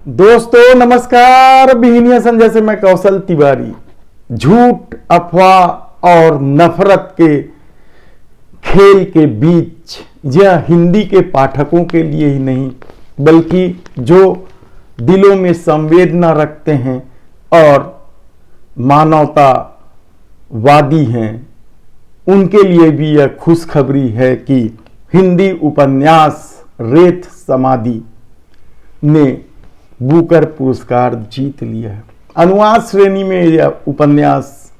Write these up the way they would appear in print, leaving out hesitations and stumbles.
दोस्तों नमस्कार। बिहनिया संजय से मैं कौशल तिवारी। झूठ, अफवाह और नफरत के खेल के बीच यह हिंदी के पाठकों के लिए ही नहीं बल्कि जो दिलों में संवेदना रखते हैं और मानवतावादी हैं उनके लिए भी यह खुशखबरी है कि हिंदी उपन्यास रेत समाधि ने बुकर पुरस्कार जीत लिया है। अनुवाद श्रेणी में यह उपन्यास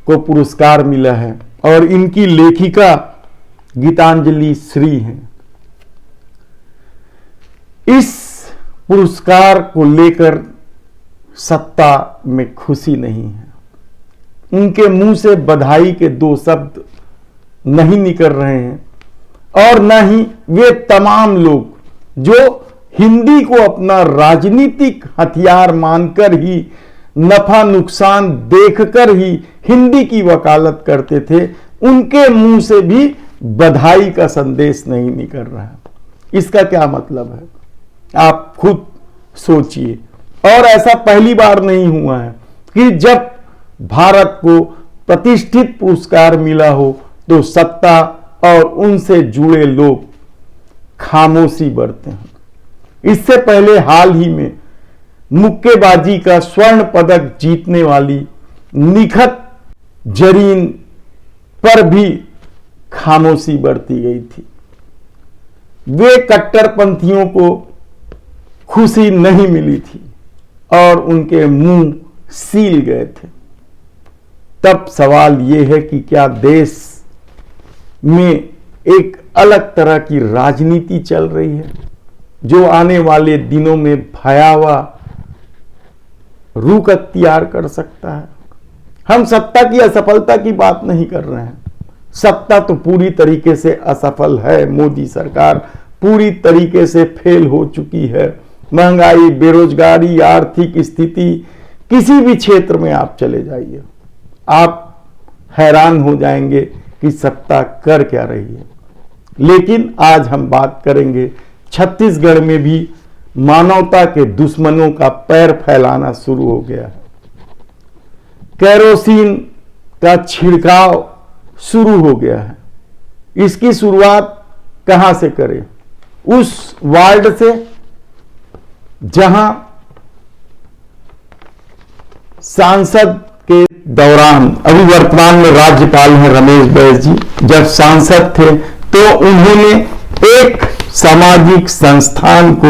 को पुरस्कार मिला है और इनकी लेखिका गीतांजलि श्री हैं। इस पुरस्कार को लेकर सत्ता में खुशी नहीं है। उनके मुंह से बधाई के दो शब्द नहीं निकल रहे हैं और न ही वे तमाम लोग जो हिंदी को अपना राजनीतिक हथियार मानकर ही नफा नुकसान देखकर ही हिंदी की वकालत करते थे, उनके मुंह से भी बधाई का संदेश नहीं निकल रहा है। इसका क्या मतलब है आप खुद सोचिए। और ऐसा पहली बार नहीं हुआ है कि जब भारत को प्रतिष्ठित पुरस्कार मिला हो तो सत्ता और उनसे जुड़े लोग खामोशी बरते हैं। इससे पहले हाल ही में मुक्केबाजी का स्वर्ण पदक जीतने वाली निखत जरीन पर भी खामोशी बरती गई थी। वे कट्टरपंथियों को खुशी नहीं मिली थी और उनके मुंह सील गए थे। तब सवाल यह है कि क्या देश में एक अलग तरह की राजनीति चल रही है जो आने वाले दिनों में भयावह रुख अख्तियार कर सकता है। हम सत्ता की असफलता की बात नहीं कर रहे हैं। सत्ता तो पूरी तरीके से असफल है। मोदी सरकार पूरी तरीके से फेल हो चुकी है। महंगाई, बेरोजगारी, आर्थिक स्थिति, किसी भी क्षेत्र में आप चले जाइए, आप हैरान हो जाएंगे कि सत्ता कर क्या रही है। लेकिन आज हम बात करेंगे छत्तीसगढ़ में भी मानवता के दुश्मनों का पैर फैलाना शुरू हो गया है। केरोसिन का छिड़काव शुरू हो गया है। इसकी शुरुआत कहां से करें? उस वार्ड से जहां सांसद के दौरान, अभी वर्तमान में राज्यपाल हैं रमेश बैस जी, जब सांसद थे तो उन्होंने एक सामाजिक संस्थान को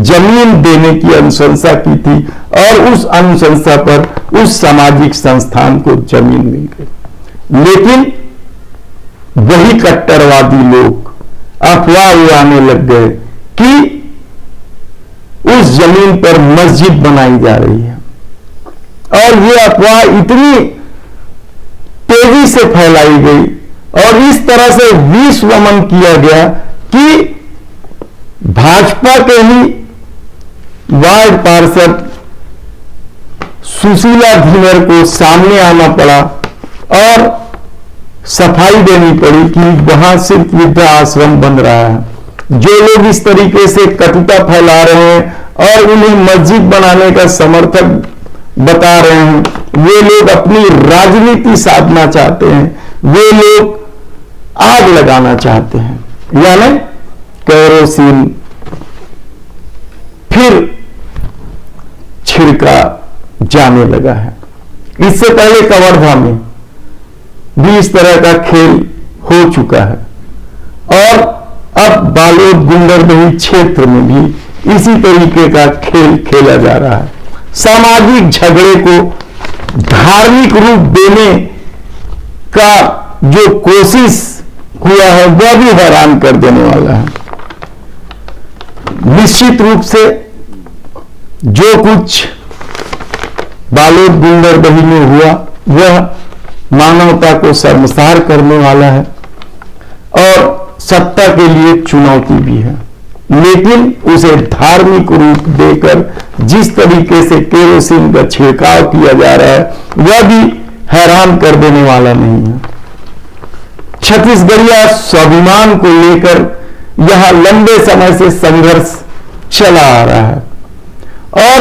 जमीन देने की अनुशंसा की थी और उस अनुशंसा पर उस सामाजिक संस्थान को जमीन मिल गई। लेकिन वही कट्टरवादी लोग अफवाह उड़ाने लग गए कि उस जमीन पर मस्जिद बनाई जा रही है और ये अफवाह इतनी तेजी से फैलाई गई और इस तरह से विश्वमन किया गया कि भाजपा के ही वार्ड पार्षद सुशीला धीवर को सामने आना पड़ा और सफाई देनी पड़ी कि वहां सिर्फ वृद्धा आश्रम बन रहा है। जो लोग इस तरीके से कटुता फैला रहे हैं और उन्हें मस्जिद बनाने का समर्थक बता रहे हैं, वे लोग अपनी राजनीति साधना चाहते हैं, वे लोग आग लगाना चाहते हैं। यानी केरोसिन फिर छिड़का जाने लगा है। इससे पहले कवर्धा में भी इस तरह का खेल हो चुका है और अब बालोद गुंडरदेही क्षेत्र में भी इसी तरीके का खेल खेला जा रहा है। सामाजिक झगड़े को धार्मिक रूप देने का जो कोशिश हुआ है वह भी हैरान कर देने वाला है। निश्चित रूप से जो कुछ बालोद गुंडरदेही में हुआ वह मानवता को शर्मसार करने वाला है और सत्ता के लिए चुनौती भी है। लेकिन उसे धार्मिक रूप देकर जिस तरीके से केरोसिन का छिड़काव किया जा रहा है वह भी हैरान कर देने वाला नहीं है। छत्तीसगढ़िया स्वाभिमान को लेकर यहां लंबे समय से संघर्ष चला आ रहा है और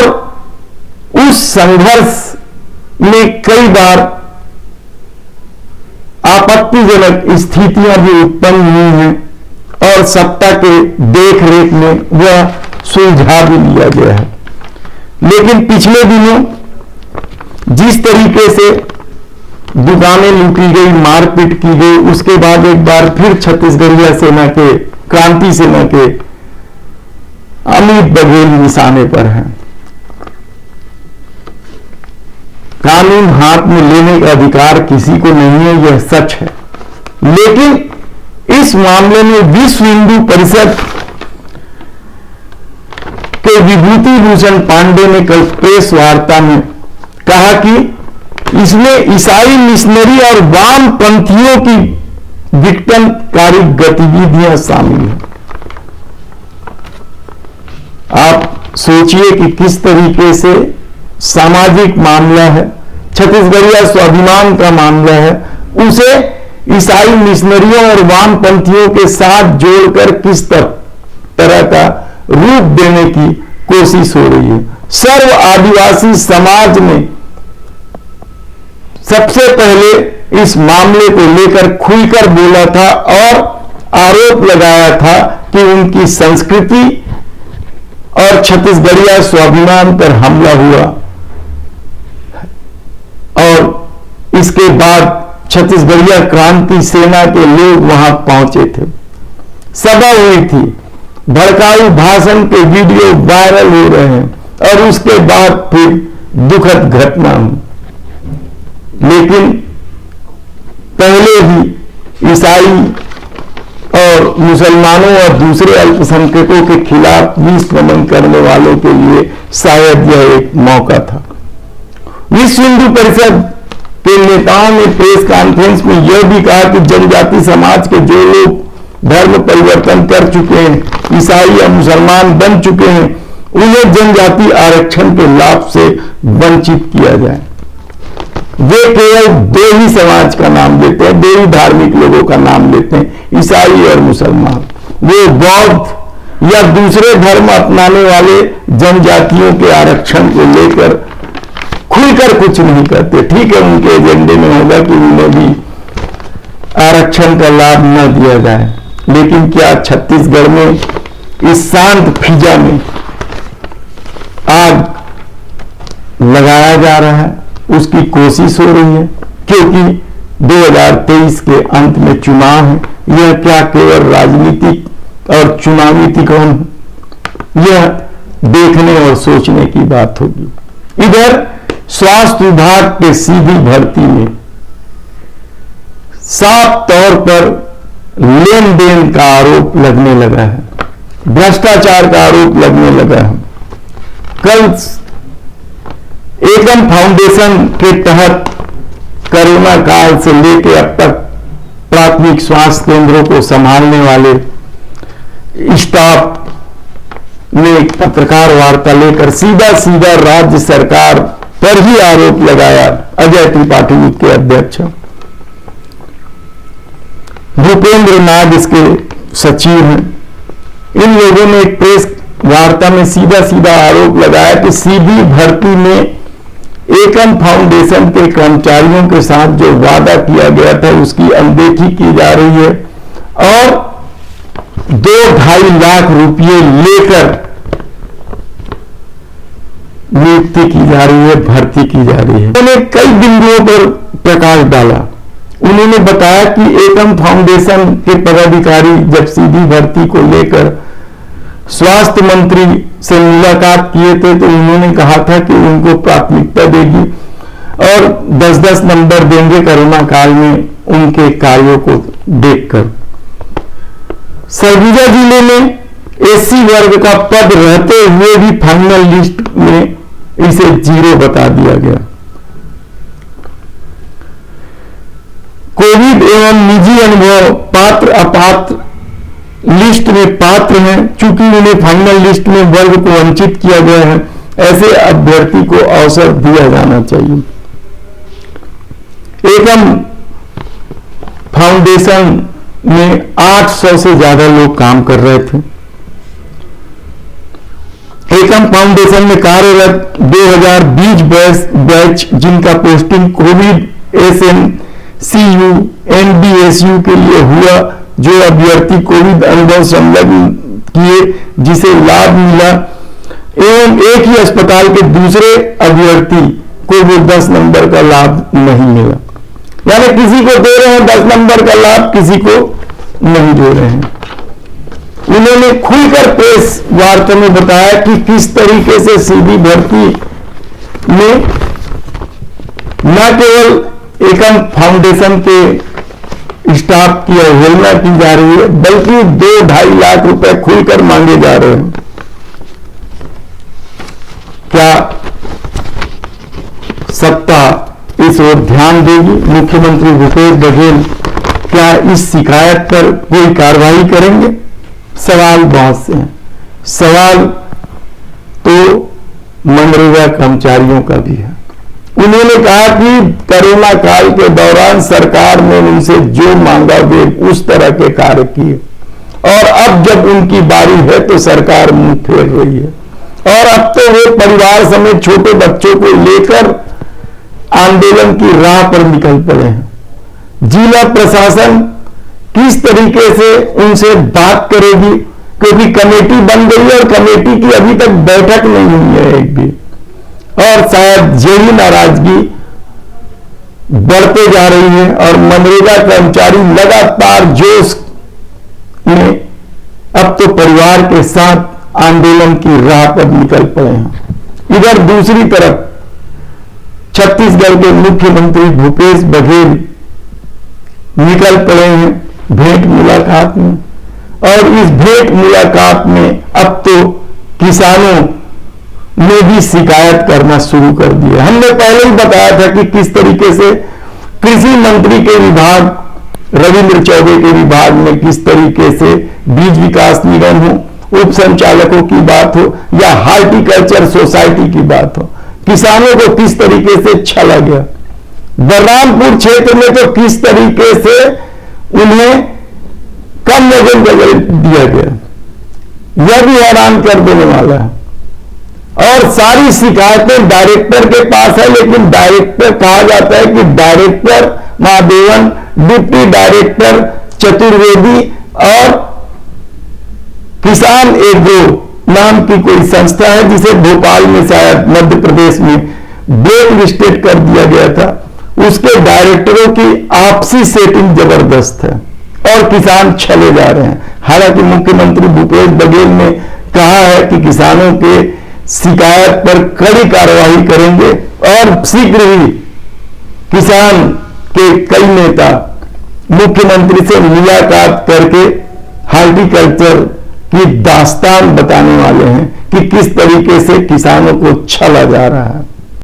उस संघर्ष में कई बार आपत्तिजनक स्थितियां भी उत्पन्न हुई हैं और सत्ता के देख रेख में वह सुलझा भी लिया गया है। लेकिन पिछले दिनों जिस तरीके से दुकानें लूटी गई, मारपीट की गई, उसके बाद एक बार फिर छत्तीसगढ़िया सेना के, क्रांति सेना के अमित बघेल निशाने पर हैं। कानून हाथ में लेने का अधिकार किसी को नहीं है, यह सच है। लेकिन इस मामले में विश्व हिंदू परिषद के विभूति भूषण पांडे ने कल प्रेस वार्ता में कहा कि इसमें ईसाई मिशनरी और वामपंथियों की विघटनकारी गतिविधियां शामिल हैं। आप सोचिए कि किस तरीके से सामाजिक मामला है, छत्तीसगढ़िया स्वाभिमान का मामला है, उसे ईसाई मिशनरियों और वामपंथियों के साथ जोड़कर किस तरह का रूप देने की कोशिश हो रही है। सर्व आदिवासी समाज ने सबसे पहले इस मामले को लेकर खुलकर बोला था और आरोप लगाया था कि उनकी संस्कृति और छत्तीसगढ़िया स्वाभिमान पर हमला हुआ और इसके बाद छत्तीसगढ़िया क्रांति सेना के लोग वहां पहुंचे थे, सभा हुई थी, भड़काऊ भाषण के वीडियो वायरल हो रहे हैं और उसके बाद फिर दुखद घटना हुई। लेकिन पहले ही ईसाई और मुसलमानों और दूसरे अल्पसंख्यकों के खिलाफ विश्व नमन करने वालों के लिए शायद यह एक मौका था। विश्व हिंदू परिषद के नेताओं ने प्रेस कॉन्फ्रेंस में यह भी कहा कि जनजाति समाज के जो लोग धर्म परिवर्तन कर चुके हैं, ईसाई या मुसलमान बन चुके हैं, उन्हें जनजाति आरक्षण के लाभ से वंचित किया जाए। वे केवल दो ही समाज का नाम लेते हैं, दो ही धार्मिक लोगों का नाम लेते हैं, ईसाई और मुसलमान। वे बौद्ध या दूसरे धर्म अपनाने वाले जनजातियों के आरक्षण को लेकर खुलकर कुछ नहीं करते। ठीक है, उनके एजेंडे में होगा कि उन्हें भी आरक्षण का लाभ न दिया जाए, लेकिन क्या छत्तीसगढ़ में इस शांत फिजा में आग लगाया जा रहा है, उसकी कोशिश हो रही है? क्योंकि 2023 के अंत में चुनाव है। यह क्या केवल राजनीतिक और चुनावी तिकोण है? यह देखने और सोचने की बात होगी। इधर स्वास्थ्य विभाग के सीधी भर्ती में साफ तौर पर लेन देन का आरोप लगने लगा है, भ्रष्टाचार का आरोप लगने लगा है। कल एकम फाउंडेशन के तहत कोरोना काल से लेकर अब तक प्राथमिक स्वास्थ्य केंद्रों को संभालने वाले स्टाफ ने पत्रकार वार्ता लेकर सीधा सीधा राज्य सरकार पर ही आरोप लगाया। अजय त्रिपाठी के अध्यक्ष भूपेंद्र नाग इसके सचिव हैं। इन लोगों ने एक प्रेस वार्ता में सीधा सीधा आरोप लगाया कि सीधी भर्ती में एकम फाउंडेशन के कर्मचारियों के साथ जो वादा किया गया था उसकी अनदेखी की जा रही है और 2-2.5 लाख रुपये लेकर नियुक्ति की जा रही है, भर्ती की जा रही है। उन्होंने कई बिंदुओं पर प्रकाश डाला। उन्होंने बताया कि एकम फाउंडेशन के पदाधिकारी जब सीधी भर्ती को लेकर स्वास्थ्य मंत्री से मुलाकात किए थे तो उन्होंने कहा था कि उनको प्राथमिकता देगी और 10-10 नंबर देंगे कोरोना काल में उनके कार्यों को देखकर। सरगुजा जिले में एससी वर्ग का पद रहते हुए भी फाइनल लिस्ट में इसे 0 बता दिया गया। कोविड एवं निजी अनुभव पात्र अपात्र लिस्ट में पात्र हैं, चूंकि उन्हें फाइनल लिस्ट में वर्ग को वंचित किया गया है, ऐसे अभ्यर्थी को अवसर दिया जाना चाहिए। एकम फाउंडेशन में 800 से ज्यादा लोग काम कर रहे थे। एकम फाउंडेशन में कार्यरत 2020 बैच जिनका पोस्टिंग कोविड SMCU NDSU के लिए हुआ, जो अभ्यर्थी कोविड अनुभव संलग्न किए जिसे लाभ मिला, एवं एक ही अस्पताल के दूसरे अभ्यर्थी को वो 10 नंबर का लाभ नहीं मिला। यानी किसी को दे रहे हैं 10 नंबर का लाभ, किसी को नहीं दे रहे हैं। उन्होंने खुलकर प्रेस वार्ता में बताया कि किस तरीके से सीधी भर्ती में न केवल एकम फाउंडेशन के स्टाफ की अवहेलना की जा रही है, बल्कि 2-2.5 लाख रुपए खुलकर मांगे जा रहे हैं। क्या सत्ता इस ओर ध्यान देगी? मुख्यमंत्री भूपेश बघेल क्या इस शिकायत पर कोई कार्रवाई करेंगे? सवाल बहुत से हैं। सवाल तो मनरेगा कर्मचारियों का भी है। उन्होंने कहा कि कोरोना काल के दौरान सरकार ने उनसे जो मांगा वे उस तरह के कार्य किए, और अब जब उनकी बारी है तो सरकार मुंह फेर रही है, और अब तो वो परिवार समेत छोटे बच्चों को लेकर आंदोलन की राह पर निकल पड़े हैं। जिला प्रशासन किस तरीके से उनसे बात करेगी, क्योंकि कमेटी बन गई है और कमेटी की अभी तक बैठक नहीं हुई है एक भी, और शायद यही नाराजगी बढ़ते जा रही है और मनरेगा कर्मचारी लगातार जोश में अब तो परिवार के साथ आंदोलन की राह पर निकल पड़े हैं। इधर दूसरी तरफ छत्तीसगढ़ के मुख्यमंत्री भूपेश बघेल निकल पड़े हैं भेंट मुलाकात में, और इस भेंट मुलाकात में अब तो किसानों ने भी शिकायत करना शुरू कर दिया। हमने पहले ही बताया था कि किस तरीके से कृषि मंत्री के विभाग, रविंद्र चौबे के विभाग में किस तरीके से बीज विकास निगम हो, उप संचालकों की बात हो या हार्टिकल्चर सोसाइटी की बात हो, किसानों को किस तरीके से छला गया। बलरामपुर क्षेत्र में तो किस तरीके से उन्हें कम वजन दिया गया, यह भी हैरान कर देने वाला है। और सारी शिकायतें डायरेक्टर के पास है, लेकिन डायरेक्टर कहा जाता है कि director Mahadevan, deputy director Chaturvedi और किसान एग्रो नाम की कोई संस्था है जिसे भोपाल में शायद मध्य प्रदेश में ब्लैक लिस्टेड कर दिया गया था, उसके डायरेक्टरों की आपसी सेटिंग जबरदस्त है और किसान छले जा रहे हैं। हालांकि मुख्यमंत्री भूपेश बघेल ने कहा है कि किसानों के शिकायत पर कड़ी कार्रवाई करेंगे और शीघ्र ही किसान के कई नेता मुख्यमंत्री से मुलाकात करके हार्टिकल्चर की दास्तान बताने वाले हैं कि किस तरीके से किसानों को छला जा रहा है।